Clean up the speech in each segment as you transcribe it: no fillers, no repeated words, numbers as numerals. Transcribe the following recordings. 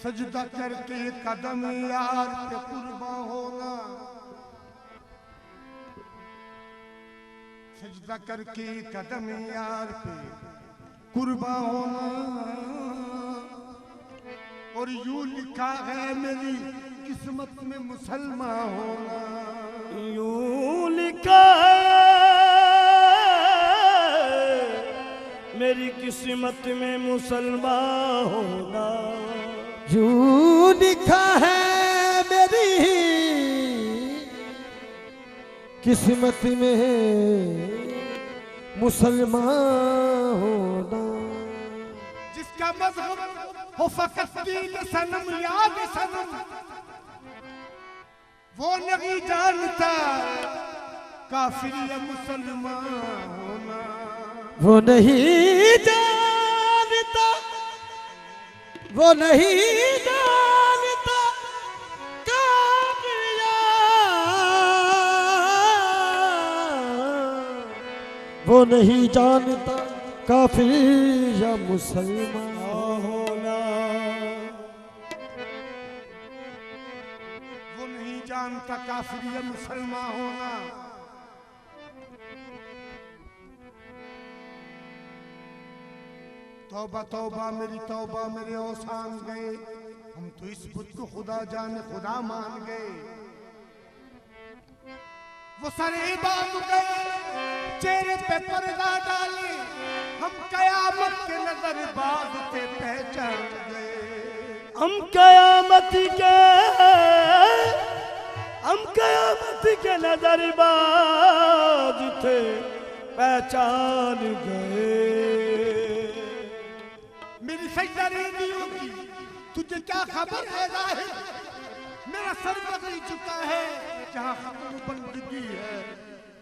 सजदा करके कदम यार पे कुर्बा होना, सजदा करके कदम यार पे कुर्बा होना। और यूं लिखा है मेरी किस्मत में मुसलमान होना, यूं लिखा है मेरी किस्मत में मुसलमान होना। यूं लिखा है मेरी किस्मत में मुसलमान होना। जिसका मजहब हो फकत दीन सनम याद सनम, वो नहीं जानता काफिर या मुसलमान होना। वो नहीं जानता, वो नहीं जानता काफिर या, वो नहीं जानता काफिर या मुसलमान होना। वो नहीं जानता काफिर या मुसलमान होना। तौबा तौबा मेरी तौबा मेरे औसान गए, हम तो इस बुत को खुदा जाने खुदा मान गए। वो सरे बात गए चेहरे पे पर्दा डाले, हम कयामत के नजर बाज से पहचान गए। हम कयामत के नजरबाज थे पहचान गए। मेरी सजदारियों की तुझे क्या खबर है जाहिर, मेरा सर बदल चुका है जहाँ खत्म बंदगी है।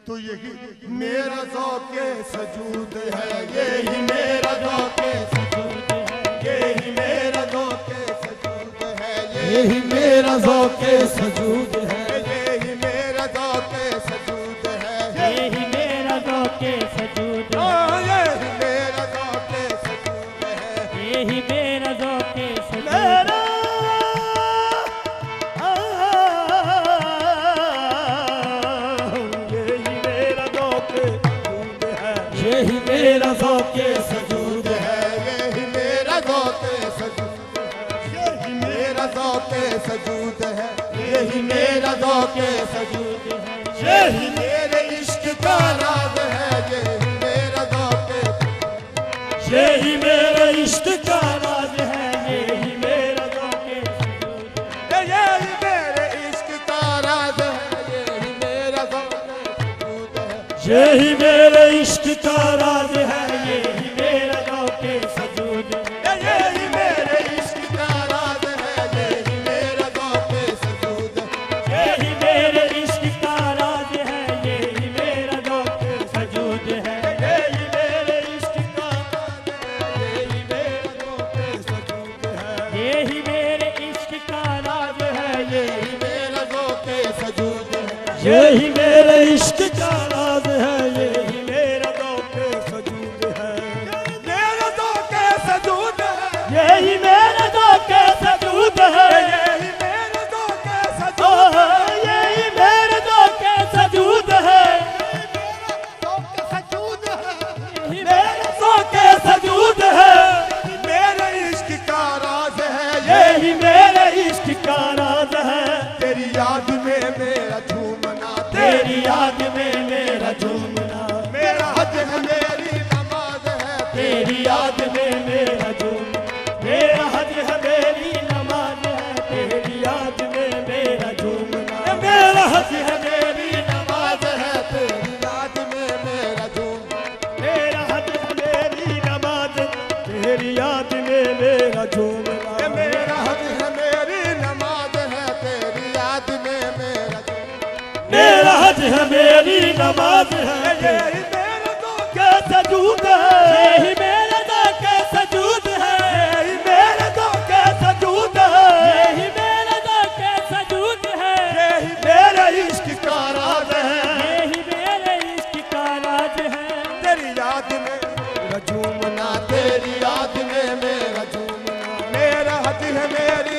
तो यही मेरा ज़ौक़े सजूद है, यही मेरा ज़ौक़े सजूद है, यही मेरा ज़ौक़े सजूद है, यही मेरा ज़ौक़े सजूद है, यही मेरा ज़ौक़े सजूद है, यही मेरा ज़ौक़े सजूद है, यही मेरा ज़ौक़े सजूद है, यही मेरा ज़ौक़े सजूद है। यही मेरा ज़ौक़े सजूद है, यही मेरा ज़ौक़े सजूद है, यही मेरा ज़ौक़े सजूद है, यही मेरा ज़ौक़े सजूद है, यही मेरे इश्क का राज है, यही मेरा ज़ौक़े, यही मेरे इश्क का राज है, यही मेरा ज़ौक़े यही मेरे इश्क का राज है, यही मेरा ज़ौक़े सजूद है, यही मेरे इश्क का राज है, यही मेरा ज़ौक़े सजूद है। यही मेरे इश्क का राज है, यही मेरा ज़ौक़े सजूद है, यही मेरे इश्क का राज है, यही मेरा ज़ौक़े सजूद है। यही मेरे इश्क का राज है, यही मेरा ज़ौक़े सजूद है, यही मेरे इश्क का राज है, यही मेरा ज़ौक़े सजूद है, यही मेरे इश्क का राज है, यही मेरा ज़ौक़े सजूद है। मेरा ज़ौक़े सजूद है, यही मेरा ज़ौक़े सजूद है, यही मेरा ज़ौक़े सजूद ओह, यही मेरा ज़ौक़े सजूद है, है, मेरा ज़ौक़े सजूद है। मेरे इश्क का राज है, यही मेरे इश्क का राज है, तेरी याद में मेरा झूमना, तेरी याद में मेरा झूमना, मेरा हज है मेरी नमाज है, तेरी याद में मेरा झूमना, मेरा हज है मेरी नमाज है, तेरी याद में मेरा झूमना, मेरा हज है मेरी नमाज है, तेरी याद में मेरा झूम, मेरा हज है मेरी नमाज, तेरी याद में मेरा झूमना, मेरा हज है मेरी नमाज है, तेरी याद में मेरा झूम, मेरा हज है मेरी नमाज है, यही मेरा ज़ौक़े के सजूद है, यही मेरा ज़ौक़े सजूद है, यही मेरे ज़ौक़े सजूद है, यही मेरा ज़ौक़े सजूद है, यही मेरे इश्क का राज है, यही मेरे इश्क का राज है। तेरी याद में मेरा झूमना, तेरी याद में मेरा झूमना, मेरा हज है मेरी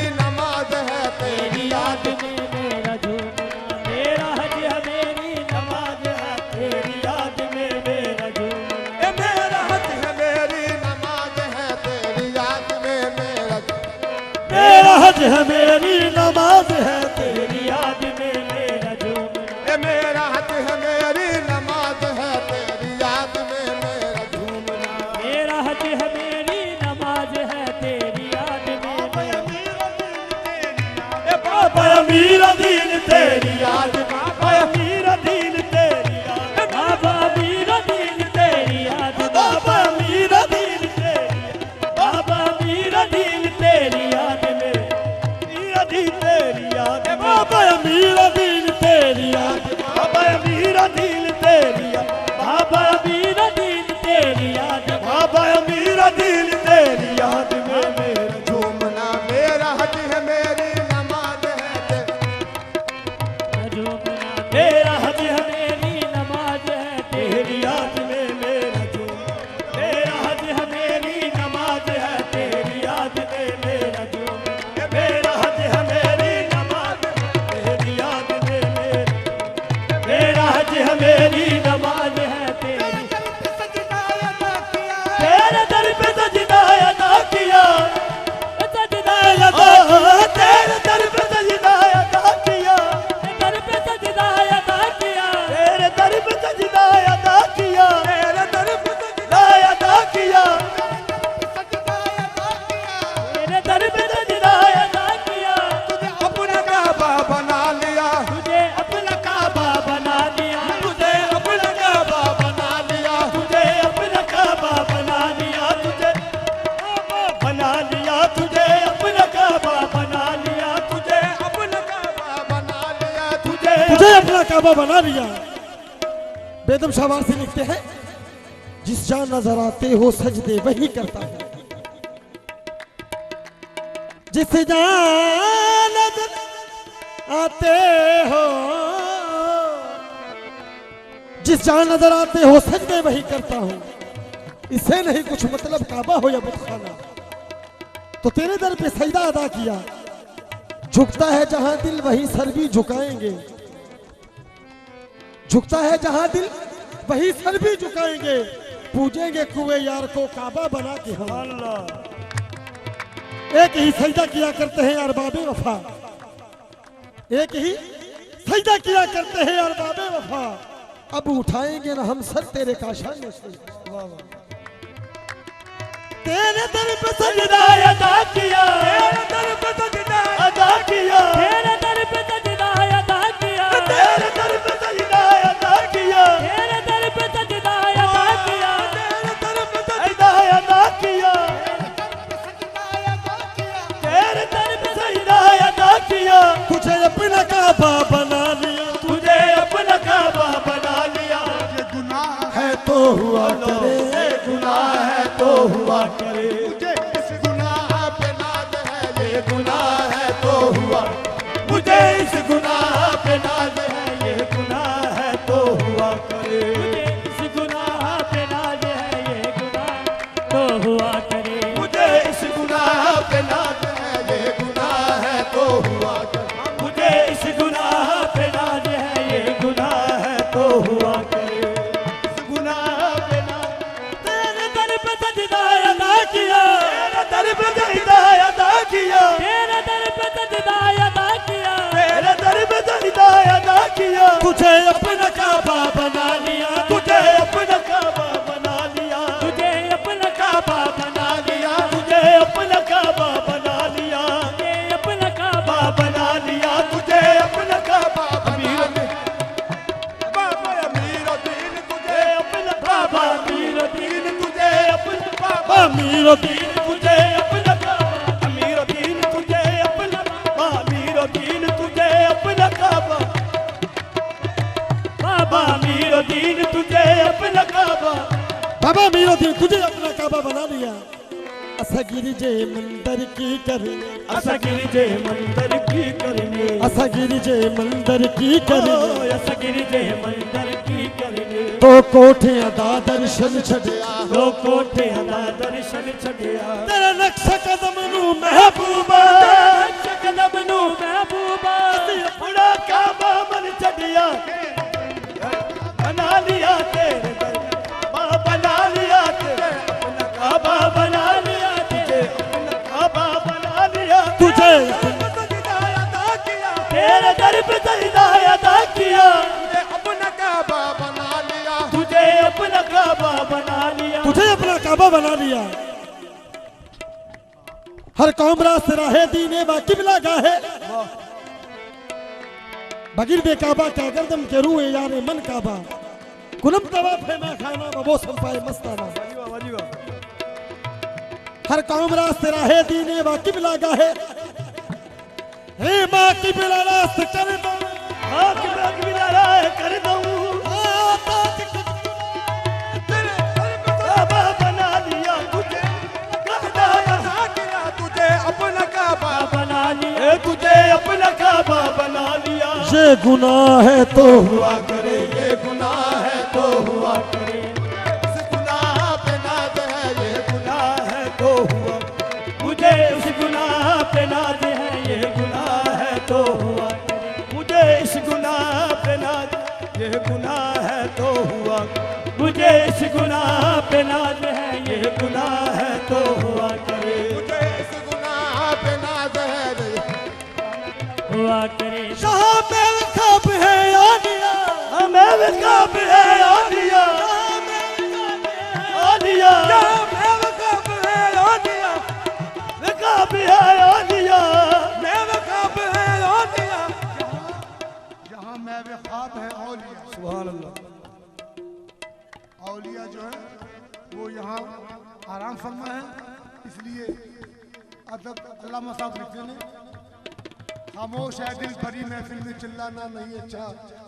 है मेरी नमाज है तेरी तेरी याद में मेरा झूमना ये मेरा हज है मेरी नमाज है तेरी याद में मेरा झूमना मेरा हज है मेरी नमाज है तेरी याद में मेरा बाबा अमीर दीन तेरी याद बाबा अमीर दीन तेरी याद बाबा अमीर दीन तेरी याद बाबा अमीर दीन तेरी बाबा अमीर दीन तेरी याद में अमीर दीन तेरी याद बाबा अमीर दीन तेरी याद बाबा अमीर दीन तेरी याद बाबा अमीर दीन तेरी याद बाबा अमीर दीन तेरी याद में मेरा झूमना मेरा हज है मेरी नमाज है झूमना मेरा हज है मेरी नमाज है तेरी याद में मेरा झूम मेरा हज है मेरी नमाज है तेरी याद में मेरा झूमना मेरा हज है मेरी नमाज तेरी याद में मेरा हज है मेरी नमाज है तेरी तेरे दर पे सजदा अदा किया सजदा तेरे दर पे सजदा अदा किया दर पे सजदा अदा किया तेरे दर पे सजदा अदा किया तेरे दर पे सजदा अदा किया तेरे दर पे सजदा अदा किया अपना काबा बना लिया तुझे अपना काबा बना दिया तुझे अपना काबा बना लिया तुझे अपना काबा बना लिया तुझे बना लिया तुझे अपना काबा बना लिया तुझे अपना काबा बना लिया तुझे तुझे अपना काबा बना लिया। बेदम शाहवार से लिखते हैं जिस जान नजर आते हो सजदे वही करता है जिस जान नजर आते हो जिस जान नजर आते हो सजदे वही करता हूँ इससे नहीं कुछ मतलब काबा हो या बुतखाना तो तेरे दर पे सजदा अदा किया झुकता है जहां दिल वहीं सर भी झुकाएंगे झुकता है जहां दिल वही सर भी झुकाएंगे पूजेंगे कुएं यार को काबा बना के हम एक ही सजदा किया करते हैं यार बाबे वफा एक ही सजदा किया करते हैं यार बाबे वफा अब उठाएंगे ना हम सर तेरे काशाने से तेरे दर पे सजदा अदा किया तेरे दर पे सजदा अदा किया तेरे दर पे सजदा अदा किया तेरे दर पे सजदा अदा किया तेरे दर पे सजदा अदा किया तेरे दर पे सजदा अदा किया तेरे दर पे सजदा अदा किया तुझे अपना काबा बना लिया तुझे अपना काबा बना लिया ये गुनाह है तो हुआ करे ये गुनाह है तो हुआ करे मुझे इस गुनाह पे नाज है ये गुनाह है तो हुआ मुझे इस गुनाह पे नाज है ये गुनाह है तो हुआ करे इस गुनाह पे नाज है ये गुनाह तो हुआ करे मुझे इस गुनाह पे नाज है ये गुनाह है तो हुआ करे मुझे इस गुनाह पे नाज है ये गुनाह है तो हुआ करे इस गुनाह पे नाज तेरे दर पे सजदा अदा किया तेरे दर पे सजदा अदा किया तेरे दर पे सजदा अदा किया तेरे दर पे सजदा अदा किया तुझे अपना काबा बना लिया तुझे अपना काबा बना लिया तुझे अपना काबा बना लिया तुझे अपना काबा बना लिया तुझे अपना काबा बना लिया तुझे अपना काबा अमीर बाबा अमीर दीन तुझे अपना काबा अमीर दीन तुझे अपना काबा अमीर दीन तुझे अपना काबा अमीर दीन तुझे अपना अमीर दीन तुझे अपना काबा बाबा अमीर दीन तुझे अपना काबा बाबा अमीर दिन तुझे अपना काबा बना लिया असगिर जे मंदिर की करे असगिर जे मंदिर की करने असगिर जे मंदिर की करे असगिर जे मंदिर की करने तो कोठे अदा दर्शन छड़िया लो कोठे अदा दर्शन छड़िया तेरा नक्श कदम नू महबूबा कदम नू महबूबा अपना काबा मन छड़िया बना लिया तेरे दर बना लिया तेरे अपना काबा बना लिया तुझे अपना काबा बना लिया तुझे काबा बना लिया। हर कौम रास राहे दीने व किबला गाहे, बगिर दे काबा क्या गर्दम के रूए यारे मन काबा, कुलम तवा फेमा खाना बबो संपाए मस्ताना। हर कौम रास राहे दीने व किबला गाहे, हे माँ किबला रास कर दो, हाँ किबला राह कर दूं, काबा बना लिया तुझे, काबा बना लिया तुझे अपना काबा बना लिया, तुझे अपना काबा बना लिया। ये गुनाह है तो हुआ करे, ये गुनाह है तो हुआ करे, इस गुनाह पे नाज है, ये गुनाह है तो हुआ, मुझे इस गुनाह पे नाज है, ये गुनाह है तो हुआ करे, मुझे इस गुनाह पे नाज, ये गुनाह है तो हुआ, मुझे इस गुनाह पे नाज है, ये गुनाह है तो हुआ करे, मुझे इस गुनाह पे नाज है, हुआ करे। जहाँ में खाब है आनिया, हमें काब है आनिया, आनिया, हमें काब है आनिया, काब है आनिया, मैं काब है आनिया। जहाँ मैं वे ख्वाब है औलिया, सुभान अल्लाह। औलिया जो है वो यहाँ आराम फरमा है, इसलिए अदब अल्लामा साहब लिखते हैं, खामोश है दिल भरी महफिल में चिल्लाना नहीं अच्छा,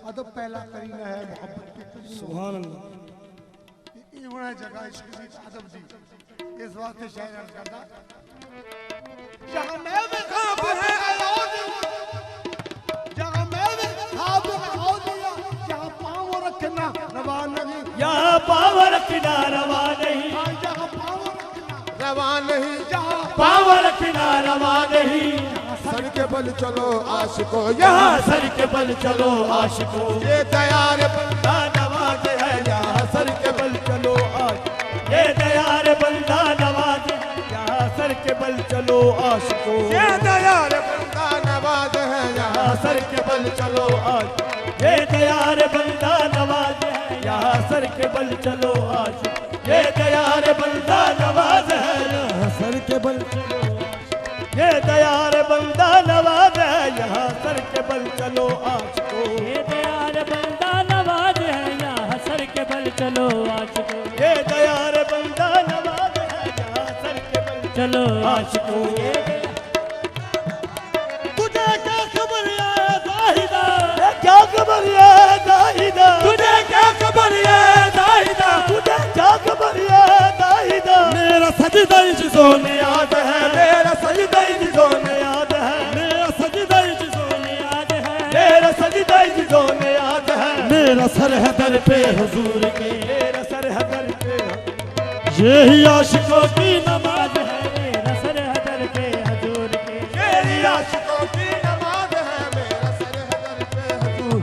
अदब पहला करीना है मोहब्बत की। सुभान अल्लाह। ये जगह इश्क दी अदब दी, इस वास्ते शायर अर्ज करता, जहाँ मैं वे ख्वाब है औलिया, जहाँ मैं वे ख्वाब है औलिया, जहाँ पाँव रखना रवा नहीं, यहाँ पावर किनारा रवा नहीं, जहाँ पाँव रखना रवा नहीं, जहाँ पावर किनारा रवा नहीं, सर के बल चलो आशिको, यहाँ सर के बल चलो आशिको, ये तैयार बंदा नवाज है, यहाँ सर के बल चलो आज, ये तैयार बंदा नवाज है, यहाँ सर के बल चलो आशिको, ये तैयार बंदा नवाज है, यहाँ सर के बल चलो आज, ये तैयार बंदा नवाज है, यहाँ सर के बल चलो आज, ये तैयार बंदा नवाज है, यहाँ सर के बल चलो, ये तैयार बंदा नवाज है, यहाँ सर के बल चलो आज को, ये तैयार बंदा नवाज है, यहाँ सर के बल चलो आज को, ये तैयार बंदा नवाज है, यहाँ सर के बल चलो आज को। तुझे क्या खबर है जाहिदा, ये क्या खबर है दाहिदा, तुझे क्या खबर है जाहिदा, तुझे क्या खबर है दाहिदा, मेरा सजदा जिसों ने याद है, मेरा सजदा जिसों ने याद है, मेरा सजदा जिसों ने याद है, मेरा सजदा जिसों ने याद है, मेरा सर है दर पे हुजूर के, मेरा सर है दर पे, यही आशिकों की नमाज है, मेरा सर है दर पे हजूर के, मेरी आशिकों की नमाज है, मेरा सर है दर पे हुजूर,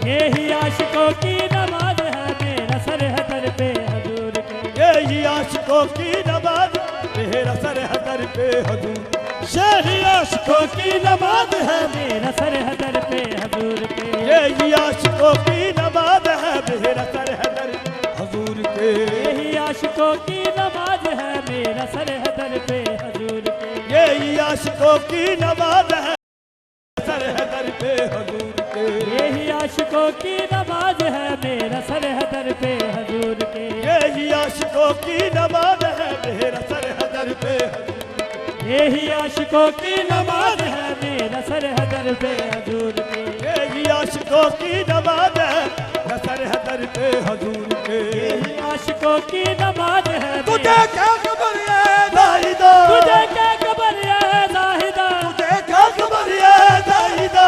यही आशिकों की नमाज है, मेरा सर है दर पे हजूर के, यही आशिकों की नमाज, मेरा सर है दर पे हजूर, यही आशिकों की नमाज है, मेरा सर है दर पे हजूर के, यही आशिकों की नमाज है, मेरा सर है दर हजूर के, यही आशिकों की नमाज है, मेरा सर है दर पे हजूर के, यही आशिकों की नमाज है, सर है दर पे हजूर के, यही आशिकों की नमाज है, मेरा सर है दर पे हजूर के, यही आशिकों की नमाज है, मेरा सर है दर पे हजूर, यही आशिकों की नमाज है, मेरा सर है दर पे हजूर के, यही आशिकों की नमाज है, मेरा सर है दर पे हजूर के, यही आशिकों की नमाज है, तुझे क्या खबर है दाहिदा, तुझे क्या खबर है जाहिदा, तुझे क्या खबर है दाहिदा,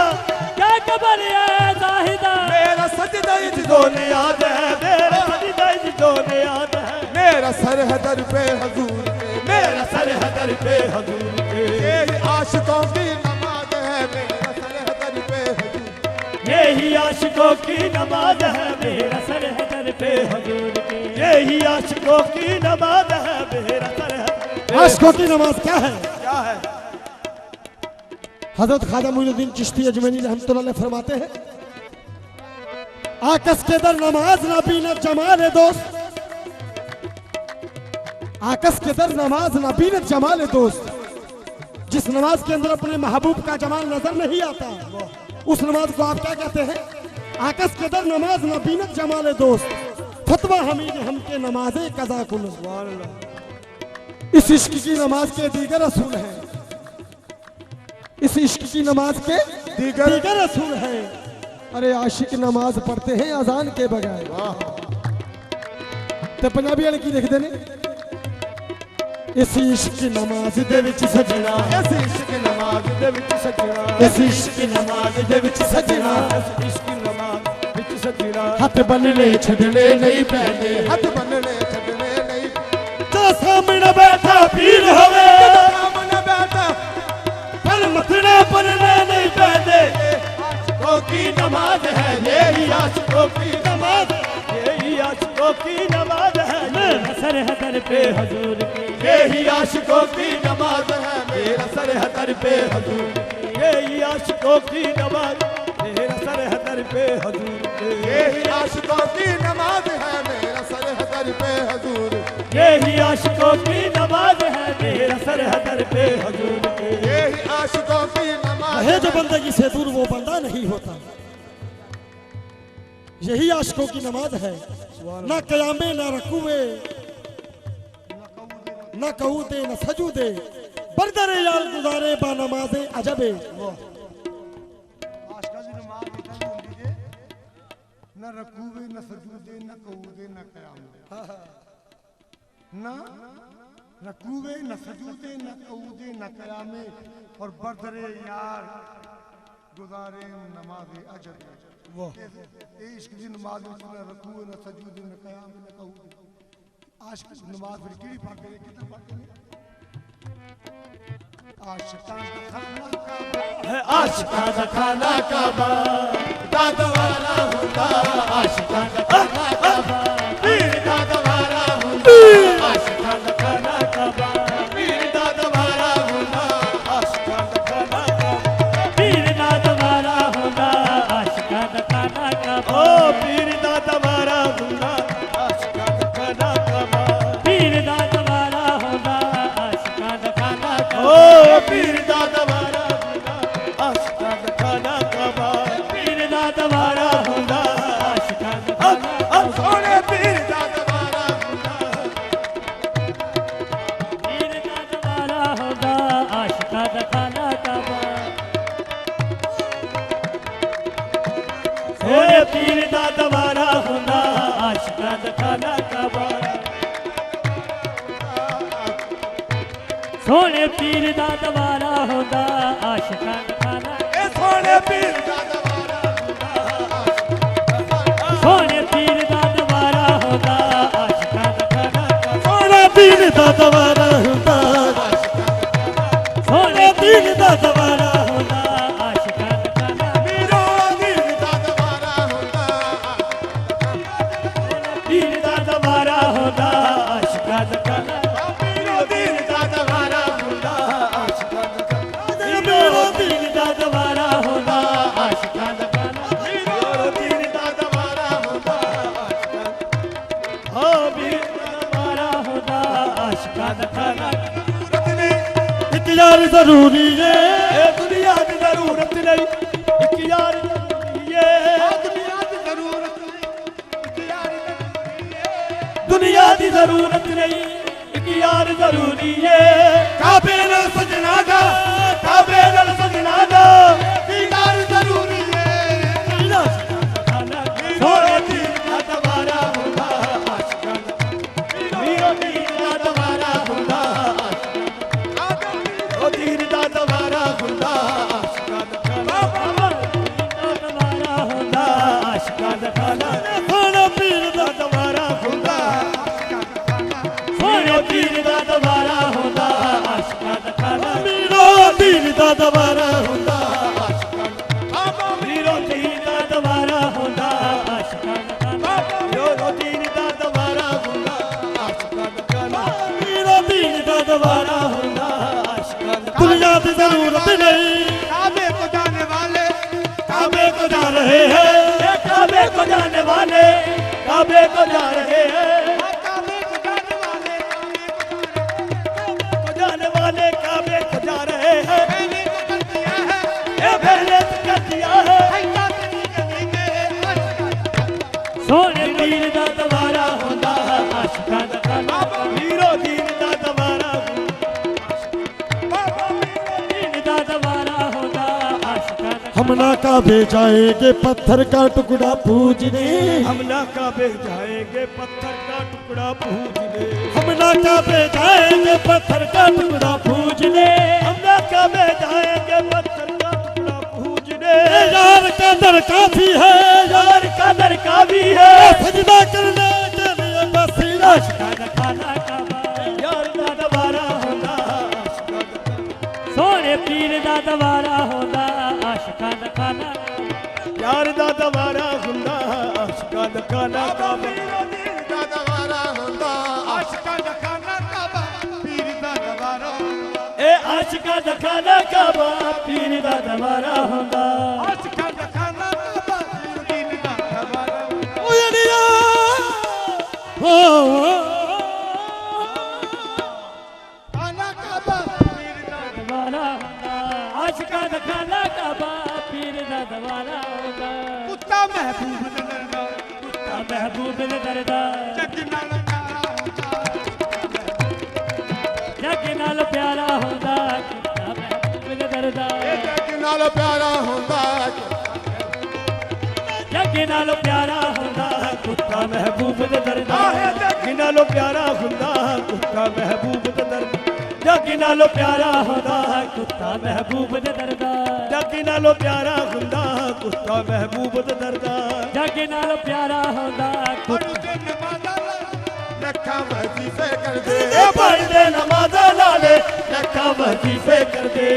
क्या खबर है जाहिदा, मेरा सजदा जिसों ने याद है, मेरा सजदा जिसों ने याद है, मेरा सर है दर पे हुजूर के, मेरा सर है दर पे हजूर के, ये आशिकों की नमाज है, मेरा सर है दर पे हुजूर, यही आशिकों की नमाज है, मेरा सर है दर पे हजूर के, यही आशिकों की नमाज है, मेरा सर है। आशिकों की नमाज क्या है? क्या है? हजरत ख्वाजा मोइनुद्दीन चिश्ती अजमेरी रहमतुल्लाह अलैह फरमाते हैं, आकस के दर नमाज ना बीना जमाल दोस्त, आकस के दर नमाज ना बीनत जमाल दोस्त। जिस नमाज के अंदर अपने महबूब का जमाल नजर नहीं आता, उस नमाज को आप क्या कहते हैं? आकस के दर नमाज ना बीनत जमाल दोस्त, फतवा हमीद हम के नमाजे कजा कुल। इस इश्क की नमाज के दीगर असूल हैं, इस इश्क की नमाज के दीगर असूल हैं। अरे आशिक नमाज पढ़ते हैं अजान के बगैर। तो पंजाबी वाले की देखते ने, इस इश्क की नमाज दे विच सजना, इस इश्क की नमाज दे विच सजना, इस इश्क की नमाज दे विच सजना, इस इश्क की नमाज विच सजना। हथ बनने छड़ने नहीं पैंदे, हथ बनने छड़ने नहीं, जो सामने बैठा पीर होवे, सामने बैठा पर मथने पड़ने नहीं पैंदे। आशिकों की नमाज है, यही आशिकों की नमाज, यही आशिकों की नमाज है, मेरा सर है दर पे हजूर की, यही आशिकों की नमाज है, मेरा सर है दर पे हजूर, यही आशिकों की नमाज, मेरा सर है दर पे हजूर के, यही आशिकों की नमाज है, मेरा सर है दर पे हजूर, यही आशिकों की नमाज है, मेरा सर है दर पे हजूर के, यही आशिकों की नमाज है। जो बंदगी से दूर वो बंदा नहीं होता, यही आशिकों की नमाज है। ना कयामे ना रकूए, न कऊदे न सजूदे, बरदरे याल गुजारे बा नमाजे अजबे। आशिका दी नमाज निकल होंदी जे न रकूवे न सजूदे न कऊदे न कयाम, ना रकूवे न सजूदे न कऊदे न कयामे, और बरदरे यार गुजारे नमाज अजब। ये इश्क दी नमाज में न रकूवे न सजूदे न कयाम न कऊदे। आशिक दी नमाज फिर केड़ी पढ़दे ने, कितना पढ़दे ने? आशिकां दा खाना काबा, आशिकां दा खाना काबा, दादवारा हुंदा, आशिकां दा खाना काबा, पीर दादवारा हुंदा, आशिकां दा खाना काबा, पीर दादवारा हुंदा, आशिकां दा खाना काबा, पीर दा दवारा होंदा आशिकां दा खाना काबा, ओ पीर दा दवारा हुंदा, आशिकां दा खाना काबा, पीर दा दवारा होंदा आशिकां दा खाना काबा, ओ पीर दा दवारा हुंदा, आशिकां दा खाना काबा, पीर दा दवारा होंदा आशिकां दा खाना काबा, सोने पीर दादवारा हुंदा, पीर दा दवारा होंदा आशिकां दा खाना काबा, सोने पीर दा दवारा होंदा आशिकां दा खाना काबा, सोने पीर दा दवारा होंदा आशिकां दा खाना, ए सोने पीर दादवारा हुंदा, सोने पीर दा दवारा होंदा आशिकां दा खाना काबा, सोना पीर दा दवारा हुंदा, सोने पीर दा दवारा होंदा आशिकां दा खाना, पीरो पीर दादवारा हुंदा, पीर दा दवारा होंदा आशिकां दा खाना, पीरो पीर दादवारा हुंदा, आशिकां दा खाना, मेरा पीर दा दवारा होंदा आशिकां दा खाना, पीरो पीर दादवारा हुंदा, आशिकां ओ पीर दा दवारा होंदा आशिकां दा खाना, एक यार जरूरी है, ए दुनिया दी जरूरत नहीं, एक यार ये दुनिया की जरूरत नहीं, यार दुनिया दी जरूरत नहीं, एक यार जरूरी है, काबे नाल सजना दा, काबे नाल सजना दा, दीदार जरूरी है, सोने पीर दा दवारा हुंदा आशिकां दा, पीरो पीर दा दवारा हुंदा, ओ पीर दा दवारा हुंदा आशिकां दा खाना, दवारा होंदा आशिकां दा खाना, सोना पीर दा दवारा हुंदा, सोने पीर दा दवारा होंदा आशिकां दा खाना, पीरो पीर दा दवारा हुंदा, पीरो पीर दा दवारा होंदा आशिकां दा खाना, यो पीर दा दवारा हुंदा आशिकां दा खाना, पीरो पीर दा दवारा हुंदा आशिकां दा दुनिया की जरूरत नहीं, काबे को जाने वाले काबे को जा रहे हैं, ए काबे को जाने वाले, काबे को जा रहे हैं, काबे को जाने वाले, हम ना काबे जाएंगे पत्थर का टुकड़ा पूजने, हम ना काबे जाएंगे पत्थर का टुकड़ा पूजने, हम ना काबे जाएंगे पत्थर का टुकड़ा पूजने, हम ना काबे जाएंगे पत्थर का टुकड़ा पूजने। यार का दर काफी है, यार का दर काफी है, सजदा करने के लिए बसीरा आशिकाना खाना काबा, यार दा दवारा होंदा आशिकां दा खाना। सोने पीर दा दवारा होंदा आशिकाना खाना, यार दा दवारा होंदा आशिकां दा खाना काबा। दा दवारा हुंदा आशिकां दा खाना काबा पीर दा दवारा ए आशिकां दा खाना काबा पीर दा दवारा होंदा। आशिकां दा खाना काबा पीर दा दवारा ओ यारिया ओ खाना काबा पीर दा दवारा होंदा आशिकाना खाना काबा, पीर दा दवारा होंदा। कुत्ता महबूब नजर दा कुत्ता महबूब ने दरदा, जग नाल प्यारा होंदा जग नाल प्यारा होंदा, कुत्ता महबूब ने दरदा, जग नाल प्यारा हुंदा जग नाल प्यारा होंदा, कुत्ता महबूब दे दरदा, जिन्ना लो प्यारा हुंदा कुत्ता महबूब दे दरदा, जग नालो प्यारा हुंदा कुत्ता महबूब दे दरदा, जग नालो प्यारा हुंदा कुत्ता महबूब दे दरदा। जग नाल प्यारा होंदा पढ़ के नमाज़ा लखा वजीफे कर दे ए पढ़दे नमाज़ां नाले लखा वजीफे कर दे,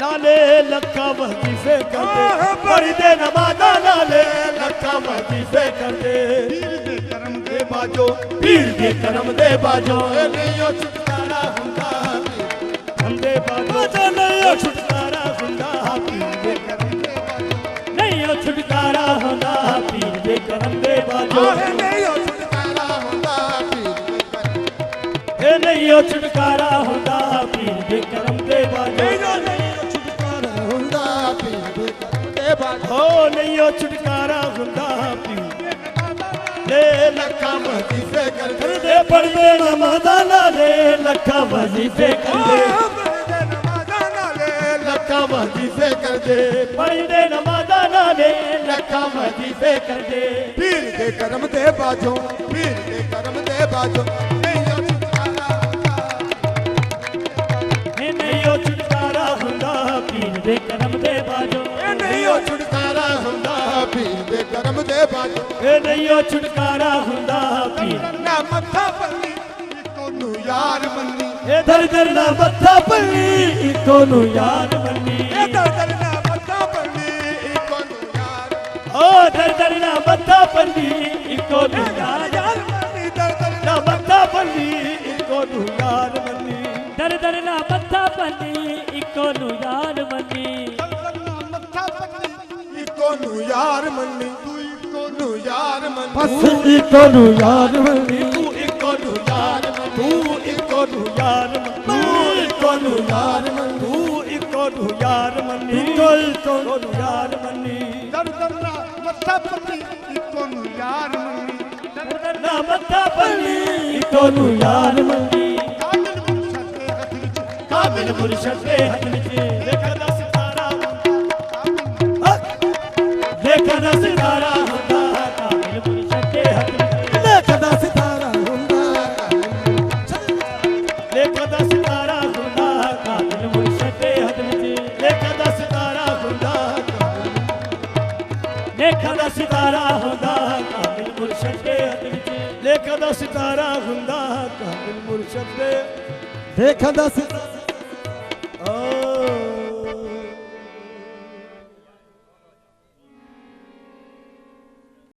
नाले लखा वजीफे कर दे, पढ़दे नमाज़ां नाले लखा वजीफे कर दे। पीर दे करम दे बाजो पीर दे करम दे बाजो, ए नहीं छुटकारा हुंदा हम दे बाजो नहीं छुटकारा हुंदा पीर दे करम दे बाजो। नहीं ओ छुटकारा होंदा, पीर दे करम दे बाजो, नहीं छुटकारा हुंदा पीर दे कर ए नहीं ओ छुटकारा हुंदा पीर दे करम दे बाजो। छुटकारा हुंदा पीर दे कर दे बाजो। ओ नहीं ओ छुटकारा हुंदा पीर ले लखा वजीफे कर दे दे, पढ़दे नमाज़ां नाले लखा वजीफे कर दे, पढ़दे नमाज़ां नाले लखा वजीफे कर दे। पढ़दे नमाज़ां नाले लखा वजीफे कर दे। पीर दे करम दे बाजो पीर दे करम दे बाजो। नहीं छुटकारा नहीं नहीं ओ छुटकारा हुंदा पीर दे करम दे बाजो, नहीं छुटकारा हुंदा पीर दे करम दे बाजो। ए नहीं ओ छुटकारा हुंदा पीर ना मत्था पल्ली इको यार मन्नी ए दर दर ना मत्था पल्ली इको नु यार मन्नी, ए दर दर ना मत्था पल्ली इको नु यार ओ दर दर ना मत्था पल्ली इको नु यार यार मन्नी दर दर ना मत्था पल्ली इको नु यार मन्नी। दर दर ना मत्था पन्नी इको नु यार मन्नी, ना मत्था पल्ली इको नु यार मन्नी तू इको नु यार मन्नी बस इको नु यार मनी, तू इको नु यार तू इको नु यार तू इको नु यार तू इको नु यार मन्नी, इको नु यार मन्नी। दर दर ना मत्था पल्ली इको यार मन्नी दर दर ना मत्था पन्नी इको नु यार मन्नी, काबिल मुर्शद के हथ विच काबिल मुर्शद दे हथ विच देखा दा सितारा देखा दा सितारा हुंदा काबिल मुर्शद दे हथ विच, देखदा सितारा हुंदा देखा दा सितारा हुंदा काबिल मुर्शद दे हथ विच, देखा दा सितारा हुंदा देखा दा सितारा हुंदा काबिल मुर्शद दे हथ विच, देखा दा सितारा हुंदा काबिल मुर्शद दे देखदा सितारा